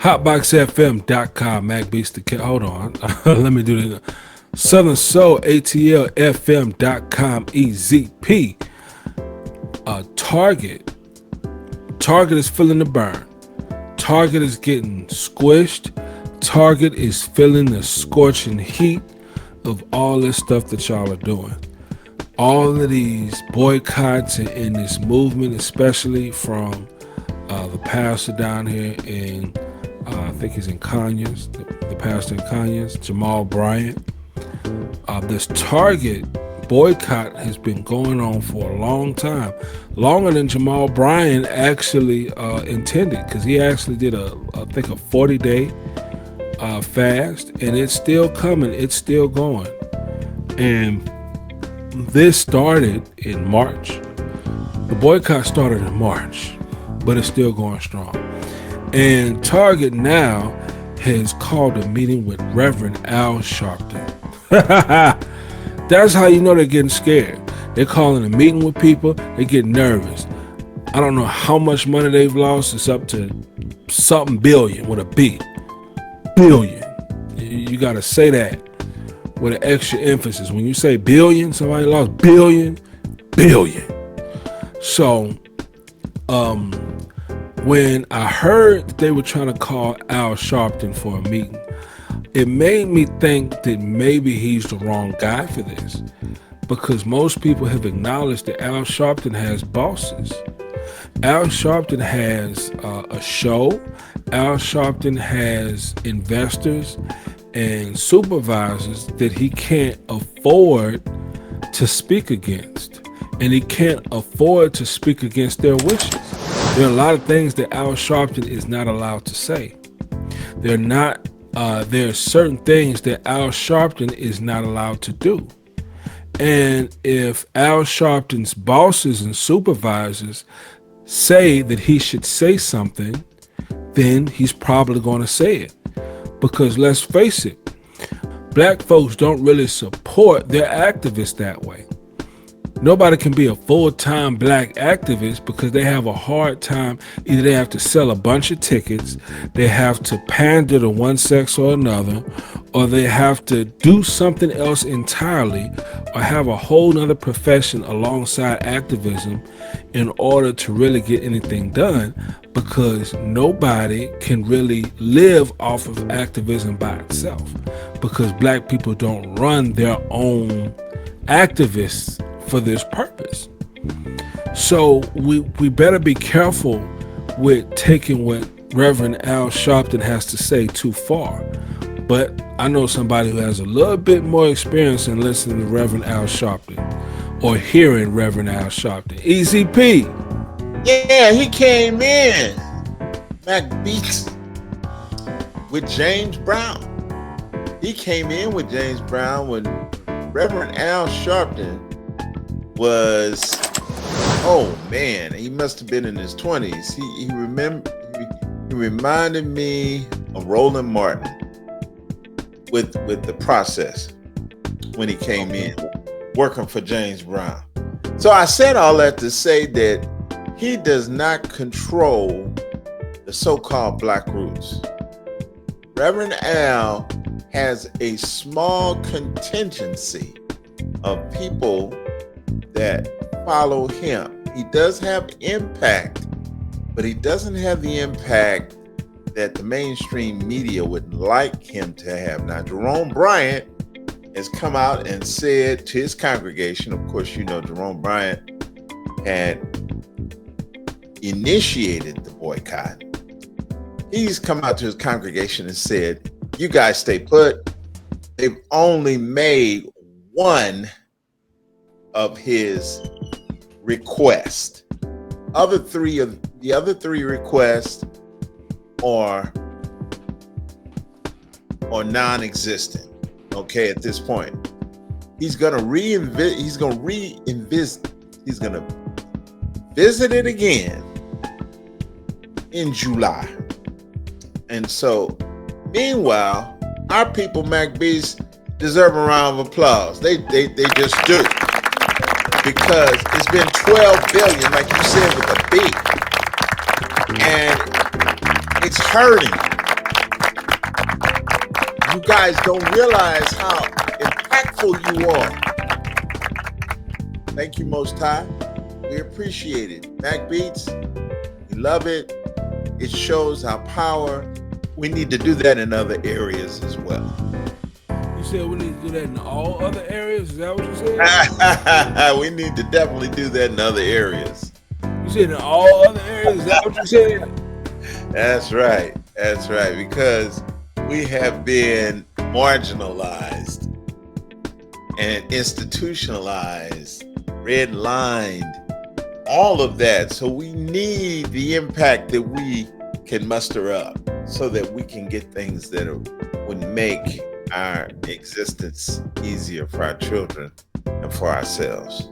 hotboxfm.com, MacBeast the Cat. Hold on. Let me do this. Southern Soul, ATLFM.com, EZP. Target. Target is feeling the burn. Target is getting squished. Target is feeling the scorching heat of all this stuff that y'all are doing. All of these boycotts and this movement, especially from the pastor down here in, I think he's in Conyers, the pastor in Conyers, Jamal Bryant. This Target boycott has been going on for a long time, longer than Jamal Bryant actually intended, because he actually did I think a 40-day fast, and it's still coming, it's still going. And this started in March. The boycott started in March, but it's still going strong. And Target now has called a meeting with Reverend Al Sharpton. That's how you know they're getting scared. They're calling a meeting with people, they get nervous. I don't know how much money they've lost. It's up to something billion with a B. Billion. You got to say that with an extra emphasis. When you say billion, somebody lost billion. So, when I heard that they were trying to call Al Sharpton for a meeting, it made me think that maybe he's the wrong guy for this, because most people have acknowledged that Al Sharpton has bosses. Al Sharpton has a show. Al Sharpton has investors and supervisors that he can't afford to speak against, and he can't afford to speak against their wishes. There are a lot of things that Al Sharpton is not allowed to say. There are certain things that Al Sharpton is not allowed to do. And if Al Sharpton's bosses and supervisors say that he should say something, then he's probably going to say it. Because let's face it, black folks don't really support their activists that way. Nobody can be a full-time black activist because they have a hard time. Either they have to sell a bunch of tickets, they have to pander to one sex or another, or they have to do something else entirely, or have a whole nother profession alongside activism in order to really get anything done, because nobody can really live off of activism by itself, because black people don't run their own activists for this purpose. So we better be careful with taking what Reverend Al Sharpton has to say too far. But I know somebody who has a little bit more experience in listening to Reverend Al Sharpton or hearing Reverend Al Sharpton. EZP. Yeah, he came in MacBeast with James Brown. He came in with James Brown when Reverend Al Sharpton was, oh man, he must have been in his 20s. He reminded me of Roland Martin with the process when he came in working for James Brown. So I said all that to say that he does not control the so-called black roots. Reverend Al has a small contingency of people that follow him. He does have impact, but he doesn't have the impact that the mainstream media would like him to have. Now, Jerome Bryant has come out and said to his congregation, of course, you know, Jerome Bryant had initiated the boycott. He's come out to his congregation and said, you guys stay put. They've only made one of his requests. The other three requests are non-existent. Okay, at this point, he's gonna visit it again in July. And so, meanwhile, our people, MacBeast, deserve a round of applause. They just do. Because it's been 12 billion, like you said, with a B. And it's hurting You guys don't realize how impactful you are. Thank you, Most High. We appreciate it. Mac Beats, we love it. It shows our power. We need to do that in other areas as well. You said we need to do that in all other areas? Is that what you said? We need to definitely do that in other areas. You said in all other areas? Is that what you said? That's right. That's right. Because we have been marginalized and institutionalized, redlined, all of that. So we need the impact that we can muster up so that we can get things that would make our existence easier for our children and for ourselves.